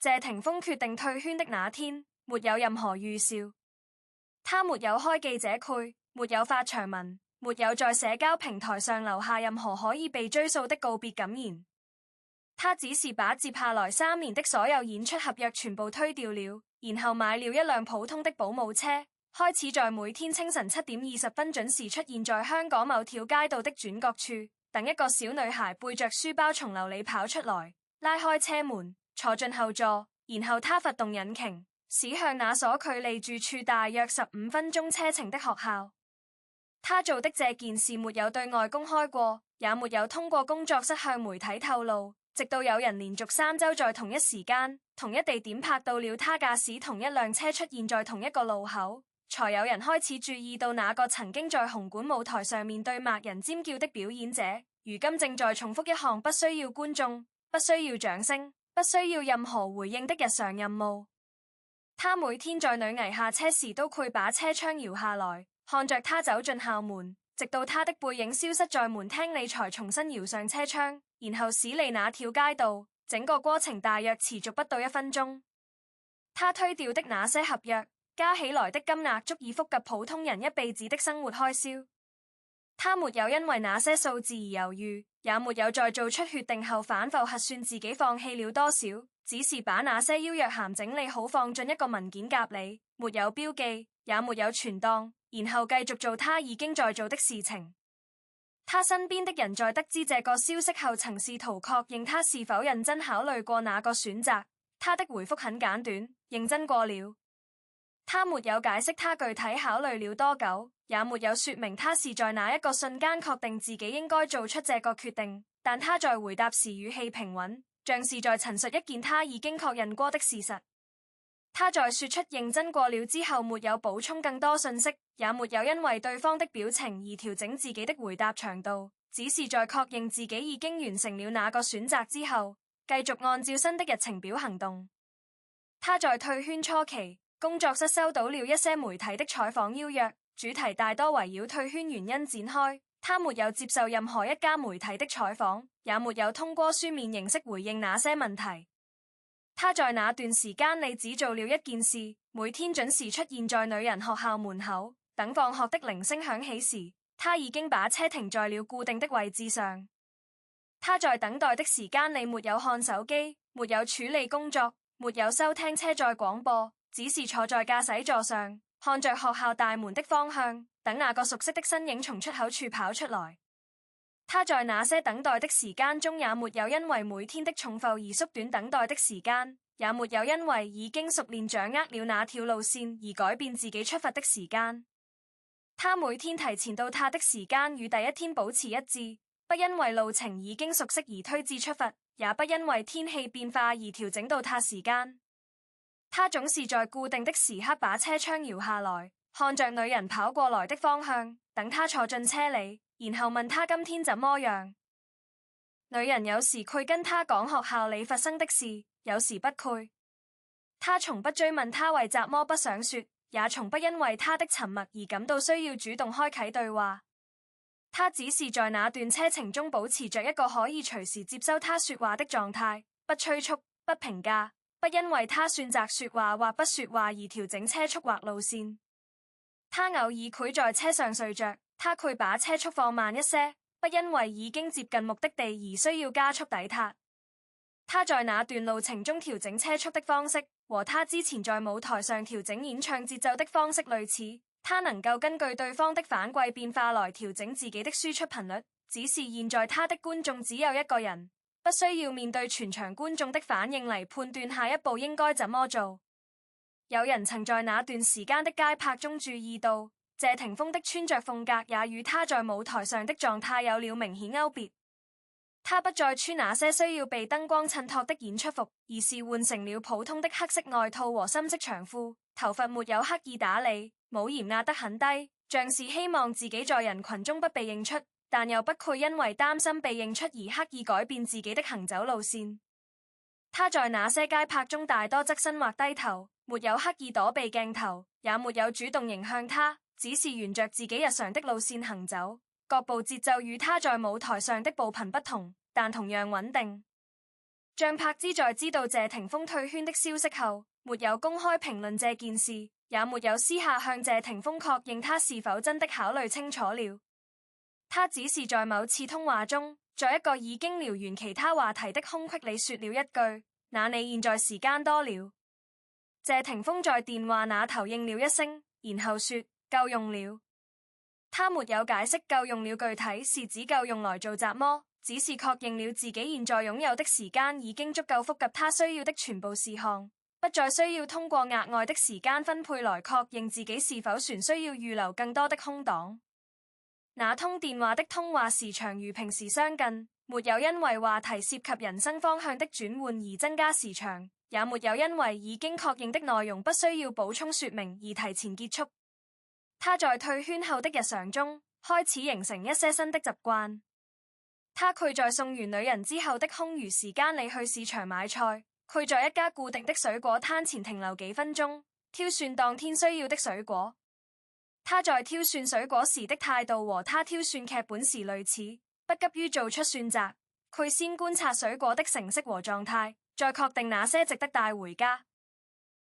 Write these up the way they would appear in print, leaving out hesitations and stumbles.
謝霆鋒決定退圈的那天，沒有任何預兆。他沒有開記者會，沒有發長文，沒有在社交平台上留下任何可以被追溯的告別感言。他只是把接下來3年的所有演出合約全部推掉了，然後買了一輛普通的保姆車，開始在每天清晨7點20分準時出現在香港某條街道的轉角處，等一個小女孩背着書包從樓裡跑出來，拉開車門，坐進後座，然後他發動引擎，駛向那所距離住處大約15分鐘車程的學校。他做的這件事沒有對外公開過，也沒有通過工作室向媒體透露，直到有人連續3週在同一時間、同一地點拍到了他駕駛同一輛車出現在同一個路口，才有人開始注意到那個曾經在紅館舞台上面對罵人尖叫的表演者，如今正在重複一項不需要觀眾、不需要掌聲、不需要任何回應的日常任務。他每天在女兒下車時都會把車窗搖下來，看着她走進校門，直到她的背影消失在門廳裡才重新搖上車窗，然後駛離那條街道。整個過程大約持續不到1分鐘。他推掉的那些合約，加起來的金額足以覆蓋普通人一輩子的生活開銷。他沒有因為那些數字而猶豫，也沒有在做出決定後反覆核算自己放棄了多少，只是把那些邀約函整理好放進一個文件夾裡，沒有標記，也沒有存檔，然後繼續做他已經在做的事情。他身邊的人在得知這個消息後曾試圖確認他是否認真考慮過那個選擇，他的回覆很簡短，認真過了。他沒有解釋他具體考慮了多久，也沒有說明他是在哪一個瞬間確定自己應該做出這個決定，但他在回答時語氣平穩，像是在陳述一件他已經確認過的事實。他在說出認真過了之後沒有補充更多信息，也沒有因為對方的表情而調整自己的回答長度，只是在確認自己已經完成了那個選擇之後，繼續按照新的日程表行動。他在退圈初期，工作室收到了一些媒體的採訪邀約，主題大多圍繞退圈原因展開。他沒有接受任何一家媒體的採訪，也沒有通過書面形式回應那些問題。他在那段時間裡只做了一件事，每天準時出現在女人學校門口，等放學的鈴聲響起時，他已經把車停在了固定的位置上。他在等待的時間裡沒有看手機，沒有處理工作，沒有收聽車載廣播，只是坐在駕駛座上，看着學校大門的方向，等那個熟悉的身影從出口處跑出來。他在那些等待的時間中，也沒有因為每天的重複而縮短等待的時間，也沒有因為已經熟練掌握了那條路線而改變自己出發的時間。他每天提前到達的時間與第一天保持一致，不因為路程已經熟悉而推遲出發，也不因為天氣變化而調整到達時間。他總是在固定的時刻把車窗搖下來，看着女人跑過來的方向，等她坐進車裡，然後問她今天怎麼樣。女人有時會跟他講學校裡發生的事，有時不會。他從不追問他為什麼不想說，也從不因為他的沉默而感到需要主動開啟對話。他只是在那段車程中保持着一個可以隨時接收他說話的狀態，不催促，不評價，不因為他選擇說話或不說話而調整車速或路線。他偶爾會在車上睡着，他會把車速放慢一些，不因為已經接近目的地而需要加速抵達。他在那段路程中調整車速的方式，和他之前在舞台上調整演唱節奏的方式類似。他能夠根據對方的反饋變化來調整自己的輸出頻率，只是現在他的觀眾只有一個人，不需要面對全場觀眾的反應嚟判斷下一步應該怎麼做。有人曾在那段時間的街拍中注意到，謝霆鋒的穿着風格也與他在舞台上的狀態有了明顯勾別。他不再穿那些需要被燈光襯托的演出服，而是換成了普通的黑色外套和深色長褲，頭髮沒有刻意打理，帽檐壓得很低，像是希望自己在人群中不被認出，但又不會因為擔心被認出而刻意改變自己的行走路線。他在那些街拍中大多側身或低頭，沒有刻意躲避鏡頭，也沒有主動迎向他，只是沿着自己日常的路線行走。各步節奏與他在舞台上的步頻不同，但同樣穩定。張柏芝在知道謝霆鋒退圈的消息後，沒有公開評論這件事，也沒有私下向謝霆鋒確認他是否真的考慮清楚了。他只是在某次通話中，在一個已經聊完其他話題的空隙裡說了一句：那你現在時間多了？謝霆鋒在電話那頭應了一聲，然後說夠用了。他沒有解釋夠用了具體是指夠用來做雜麼，只是確認了自己現在擁有的時間已經足夠覆及他需要的全部事項，不再需要通過額外的時間分配來確認自己是否還需要預留更多的空檔。那通電話的通話時長與平時相近，沒有因為話題涉及人生方向的轉換而增加時長，也沒有因為已經確認的內容不需要補充說明而提前結束。他在退圈後的日常中開始形成一些新的習慣。他拒在送完女人之後的空餘時間裡去市場買菜，拒在一家固定的水果攤前停留幾分鐘，挑選當天需要的水果。他在挑選水果時的態度和他挑選劇本時類似，不急於做出選擇，佢先觀察水果的成色和狀態，再確定哪些值得帶回家。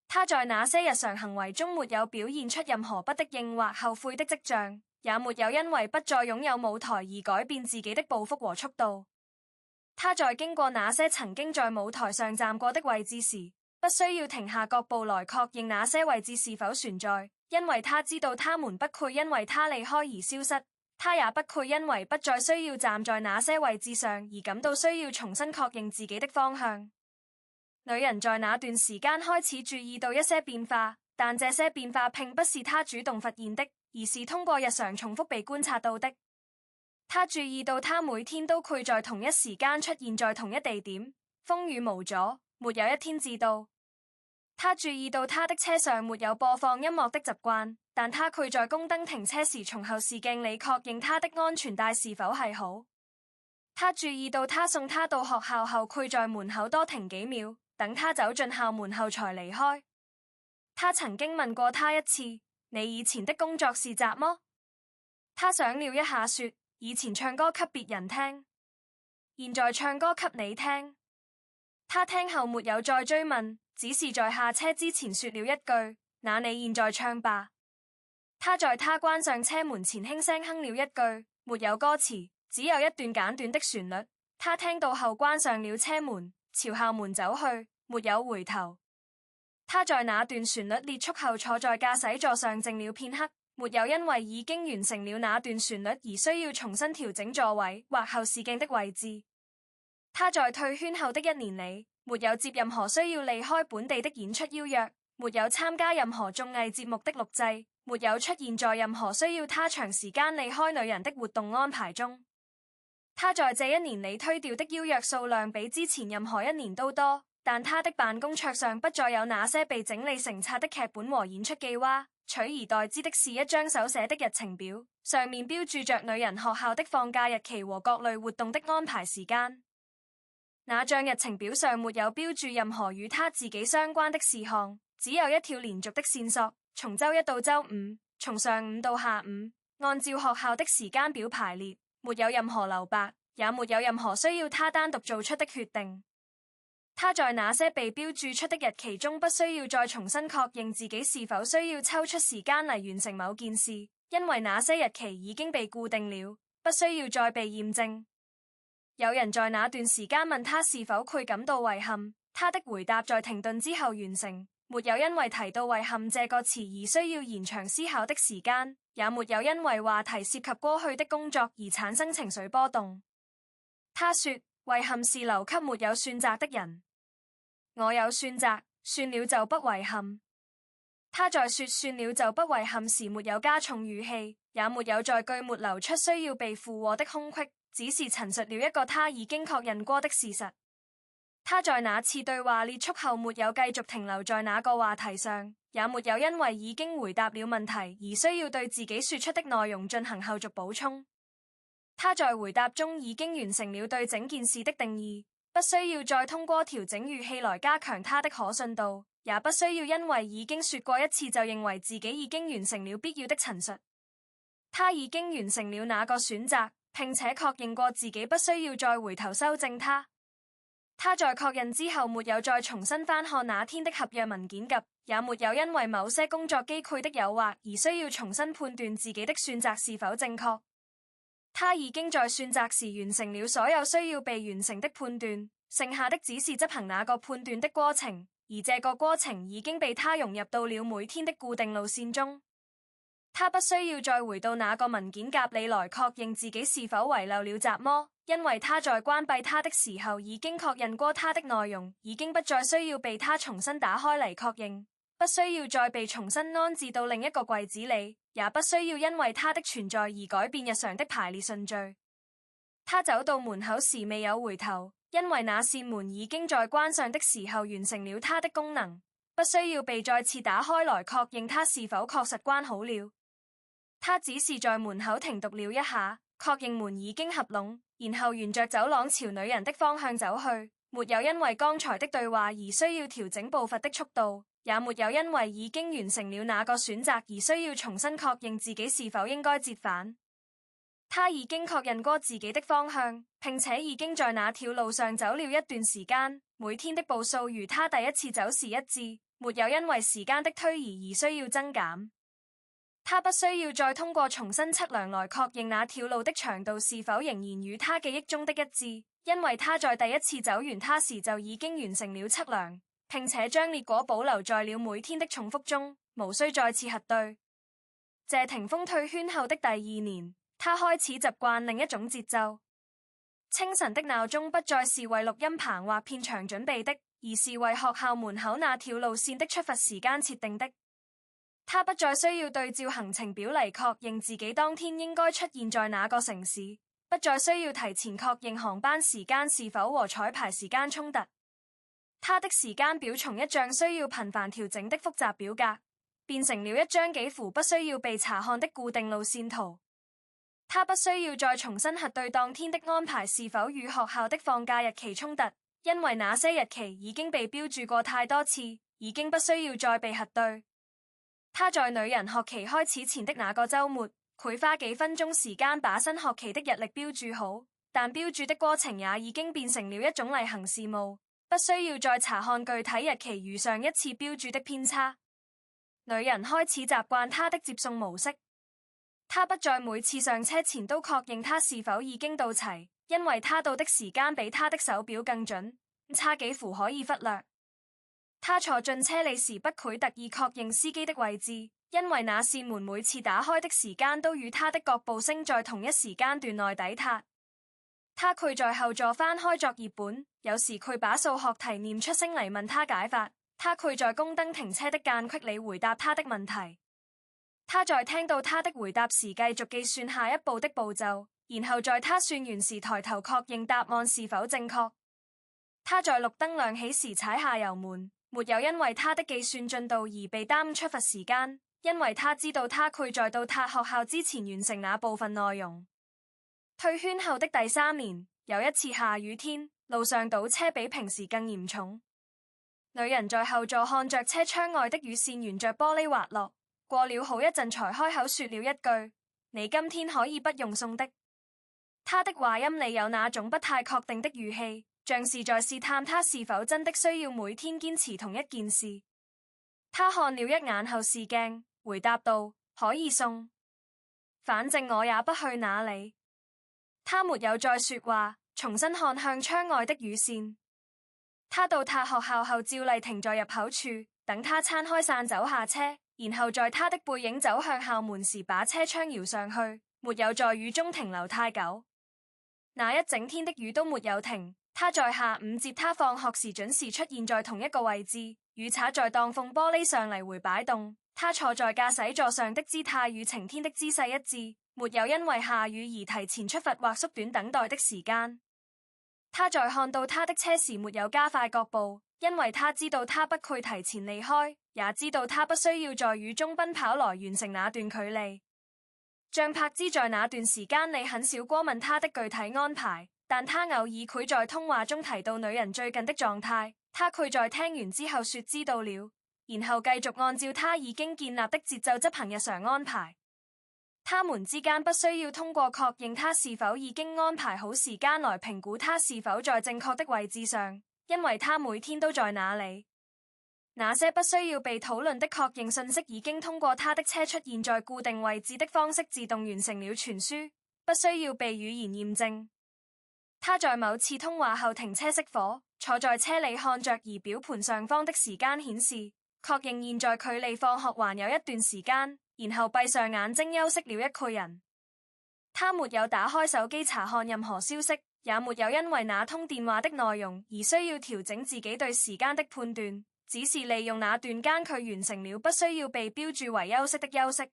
他在那些日常行為中沒有表現出任何不適應或後悔的跡象，也沒有因為不再擁有舞台而改變自己的步幅和速度。他在經過那些曾經在舞台上站過的位置時，不需要停下腳步來確認那些位置是否存在，因為他知道他們不會因為他離開而消失，他也不會因為不再需要站在那些位置上而感到需要重新確認自己的方向。女人在那段時間開始注意到一些變化，但這些變化並不是他主動發現的，而是通過日常重複被觀察到的。他注意到他每天都會在同一時間出現在同一地點，風雨無阻，沒有一天自到。他注意到他的車上沒有播放音樂的習慣，但他會在公燈停車時從後視鏡裡確認他的安全帶是否係好。他注意到他送他到學校後會在門口多停幾秒，等他走進校門後才離開。他曾經問過他一次：你以前的工作是雜麼？他想了一下說：以前唱歌給別人聽，現在唱歌給你聽。他聽後沒有再追問，只是在下車之前說了一句：那你現在唱吧。他在他關上車門前輕聲哼了一句，沒有歌詞，只有一段簡短的旋律。他聽到後關上了車門，朝校門走去，沒有回頭。他在那段旋律結束後坐在駕駛座上靜了片刻，沒有因為已經完成了那段旋律而需要重新調整座位或後視鏡的位置。他在退圈後的一年裡，沒有接任何需要離開本地的演出邀約，沒有參加任何綜藝節目的錄製，沒有出現在任何需要他長時間離開女人的活動安排中。他在這一年裡推掉的邀約數量比之前任何一年都多，但他的辦公桌上不再有那些被整理成冊的劇本和演出計劃，取而代之的是一張手寫的日程表，上面標注着女人學校的放假日期和各類活動的安排時間。那張日程表上沒有標注任何與他自己相關的事項，只有一條連續的線索，從週一到週五，從上午到下午，按照學校的時間表排列，沒有任何留白，也沒有任何需要他單獨做出的決定。他在那些被標注出的日期中，不需要再重新確認自己是否需要抽出時間嚟完成某件事，因為那些日期已經被固定了，不需要再被驗證。有人在那段時間問他是否會感到遺憾，他的回答在停頓之後完成，沒有因為提到遺憾這個詞而需要延長思考的時間，也沒有因為話題涉及過去的工作而產生情緒波動。他說：遺憾是留給沒有選擇的人，我有選擇，算了就不遺憾。他在說算了就不遺憾時沒有加重語氣，也沒有在句末留出需要被附和的空隙，只是陳述了一個他已經確認過的事實。他在那次對話結束後沒有繼續停留在那個話題上，也沒有因為已經回答了問題而需要對自己說出的內容進行後續補充。他在回答中已經完成了對整件事的定義，不需要再通過調整語氣來加強他的可信度，也不需要因為已經說過一次就認為自己已經完成了必要的陳述。他已經完成了那個選擇，並且確認過自己不需要再回頭修正它。他在確認之後沒有再重新翻看那天的合約文件及，也沒有因為某些工作機會的誘惑而需要重新判斷自己的選擇是否正確。他已經在選擇時完成了所有需要被完成的判斷，剩下的只是執行那個判斷的過程，而這個過程已經被他融入到了每天的固定路線中。他不需要再回到那個文件夾裡來確認自己是否遺漏了雜麼，因為他在關閉它的時候已經確認過它的內容，已經不再需要被他重新打開嚟確認，不需要再被重新安置到另一個櫃子裡，也不需要因為它的存在而改變日常的排列順序。他走到門口時未有回頭，因為那扇門已經在關上的時候完成了它的功能，不需要被再次打開來確認它是否確實關好了。他只是在門口停頓了一下，確認門已經合攏，然後沿着走廊朝女人的方向走去，沒有因為剛才的對話而需要調整步伐的速度，也沒有因為已經完成了那個選擇而需要重新確認自己是否應該折返。他已經確認過自己的方向，並且已經在那條路上走了一段時間，每天的步數與他第一次走時一致，沒有因為時間的推移而需要增減。他不需要再通過重新測量來確認那條路的長度是否仍然與他記憶中的一致，因為他在第一次走完它時就已經完成了測量，並且將結果保留在了每天的重複中，無需再次核對。謝霆鋒退圈後的第二年，他開始習慣另一種節奏。清晨的鬧鐘不再是為錄音棚或片場準備的，而是為學校門口那條路線的出發時間設定的。他不再需要對照行程表嚟確認自己當天應該出現在哪個城市，不再需要提前確認航班時間是否和彩排時間衝突。他的時間表從一張需要頻繁調整的複雜表格，變成了一張幾乎不需要被查看的固定路線圖。他不需要再重新核對當天的安排是否與學校的放假日期衝突，因為那些日期已經被標注過太多次，已經不需要再被核對。他在女人學期開始前的那個週末，會花幾分鐘時間把新學期的日曆標注好，但標注的過程也已經變成了一種例行事務，不需要再查看具體日期如上一次標注的偏差。女人開始習慣他的接送模式，他不再每次上車前都確認他是否已經到齊，因為他到的時間比他的手錶更準，差幾乎可以忽略。他坐進車裡時不會特意確認司機的位置，因為那扇門每次打開的時間都與他的腳步聲在同一時間段內抵達。他跪在後座翻開作業本，有時佢把數學題念出聲嚟問他解法。他跪在公燈停車的間隙裡回答他的問題。他在聽到他的回答時繼續計算下一步的步驟，然後在他算完時抬頭確認答案是否正確。他在綠燈亮起時踩下油門，沒有因為他的計算進度而被耽誤出發時間，因為他知道他佢在到達學校之前完成那部分內容。退圈後的第3年，有一次下雨天，路上堵車比平時更嚴重。女人在後座看着車窗外的雨線沿着玻璃滑落，過了好一陣才開口說了一句：你今天可以不用送的。他的話音裡有那種不太確定的語氣，像是在試探他是否真的需要每天堅持同一件事。他看了一眼後視鏡，回答道：可以送，反正我也不去哪裡。他沒有再說話，重新看向窗外的雨線。他到達學校後照例停在入口處，等他撐開傘走下車，然後在他的背影走向校門時把車窗搖上去，沒有在雨中停留太久。那一整天的雨都沒有停。他在下午接他放學時準時出現在同一個位置，雨灑在擋風玻璃上來回擺動。他坐在駕駛座上的姿態與晴天的姿勢一致，沒有因為下雨而提前出發或縮短等待的時間。他在看到他的車時沒有加快腳步，因為他知道他不會提前離開，也知道他不需要在雨中奔跑來完成那段距離。像柏茲在那段時間裡很少過問他的具體安排，但他偶爾會在通話中提到女人最近的狀態，他會在聽完之後說知道了，然後繼續按照他已經建立的節奏執行日常安排。他們之間不需要通過確認他是否已經安排好時間來評估他是否在正確的位置上，因為他每天都在那裡。那些不需要被討論的確認信息已經通過他的車出現在固定位置的方式自動完成了傳輸，不需要被語言驗證。他在某次通話後停車熄火，坐在車裡看着儀表盤上方的時間顯示，確認現在距離放學還有一段時間，然後閉上眼睛休息了一個人。他沒有打開手機查看任何消息，也沒有因為那通電話的內容而需要調整自己對時間的判斷，只是利用那段間距完成了不需要被標注為休息的休息。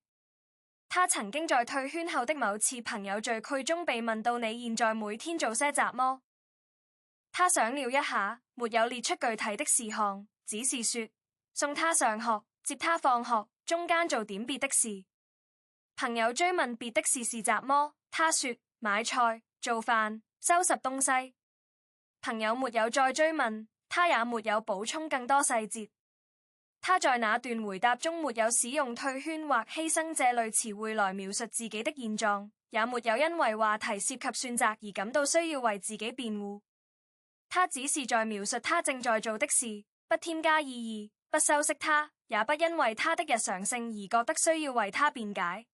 他曾經在退圈後的某次朋友聚會中被問到你現在每天做些什麼？他想了一下，沒有列出具體的事項，只是說送他上學、接他放學，中間做點別的事。朋友追問別的事是什麼，他說買菜、做飯、收拾東西。朋友沒有再追問，他也沒有補充更多細節。他在那段回答中沒有使用退圈或犧牲這類詞彙來描述自己的現狀，也沒有因為話題涉及選擇而感到需要為自己辯護。他只是在描述他正在做的事，不添加意義，不修飾他，也不因為他的日常性而覺得需要為他辯解。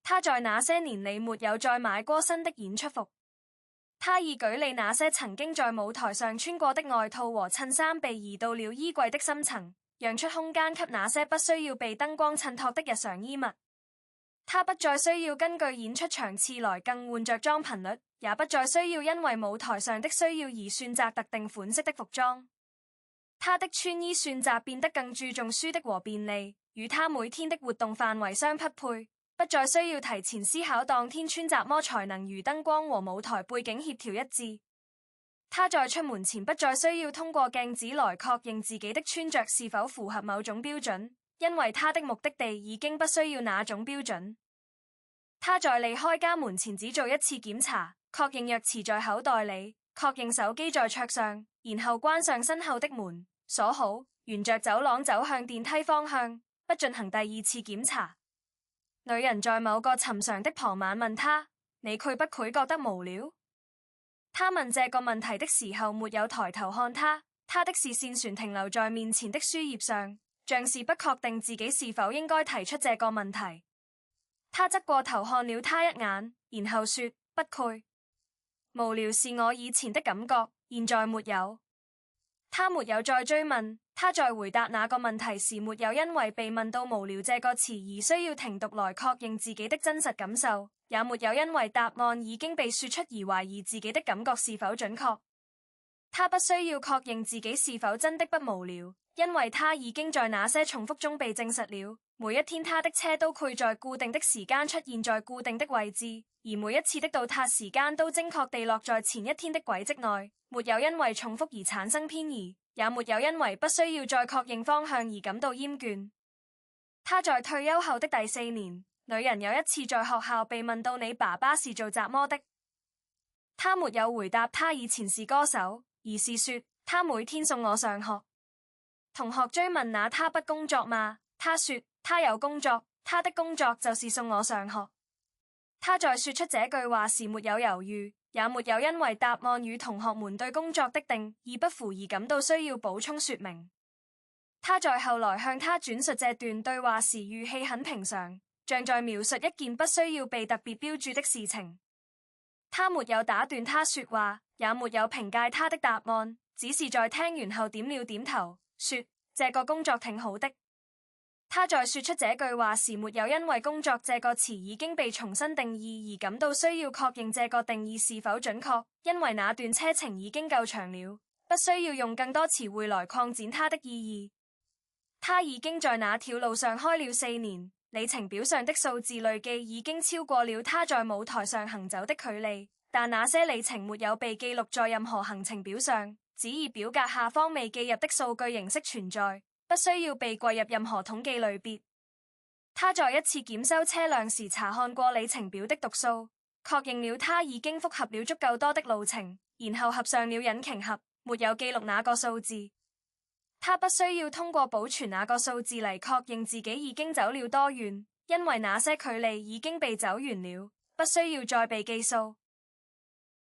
他在那些年裡沒有再買過新的演出服。他以舉例那些曾經在舞台上穿過的外套和襯衫被移到了衣櫃的深層，讓出空間給那些不需要被燈光襯托的日常衣物。他不再需要根據演出場次來更換着裝頻率，也不再需要因為舞台上的需要而選擇特定款式的服裝。他的穿衣選擇變得更注重舒適和便利，與他每天的活動範圍相匹配，不再需要提前思考當天穿什麼才能與燈光和舞台背景協調一致。他在出門前不再需要通過鏡子來確認自己的穿着是否符合某種標準，因為他的目的地已經不需要那種標準。他在離開家門前只做一次檢查，確認鑰匙在口袋裡，確認手機在桌上，然後關上身後的門，鎖好，沿着走廊走向電梯方向，不進行第二次檢查。女人在某個尋常的傍晚問他：你會不會覺得無聊？他問這個問題的時候沒有抬頭看他，他的視線全停留在面前的書頁上，像是不確定自己是否應該提出這個問題。他側過頭看了他一眼，然後說：不會。無聊是我以前的感覺，現在沒有。他沒有再追問。他在回答那個問題時沒有因為被問到無聊這個詞而需要停讀來確認自己的真實感受，也沒有因為答案已經被說出而懷疑自己的感覺是否準確。他不需要確認自己是否真的不無聊，因為他已經在那些重複中被證實了。每一天他的車都會在固定的時間出現在固定的位置，而每一次的到達時間都精確地落在前一天的軌跡內，沒有因為重複而產生偏移，也沒有因為不需要再確認方向而感到厭倦。他在退休後的第4年，女人有一次在學校被問到你爸爸是做什麼的，他沒有回答他以前是歌手，而是說他每天送我上學。同學追問那他不工作嗎？他說他有工作，他的工作就是送我上學。他在說出這句話時沒有猶豫，也沒有因為答案與同學們對工作的定義不符而感到需要補充說明。他在後來向他轉述這段對話時語氣很平常，像在描述一件不需要被特別標注的事情。他沒有打斷他說話，也沒有評價他的答案，只是在聽完後點了點頭，說這個工作挺好的。他在說出這句話時沒有因為工作這個詞已經被重新定義而感到需要確認這個定義是否準確，因為那段車程已經夠長了，不需要用更多詞彙來擴展它的意義。他已經在那條路上開了4年，里程表上的數字累計已經超過了他在舞台上行走的距離，但那些里程沒有被記錄在任何行程表上，只以表格下方未記入的數據形式存在，不需要被歸入任何統計類別。他在一次檢修車輛時查看過里程表的讀數，確認了他已經複合了足夠多的路程，然後合上了引擎盒，沒有記錄那個數字。他不需要通過保存那個數字嚟確認自己已經走了多遠，因為那些距離已經被走完了，不需要再被計數。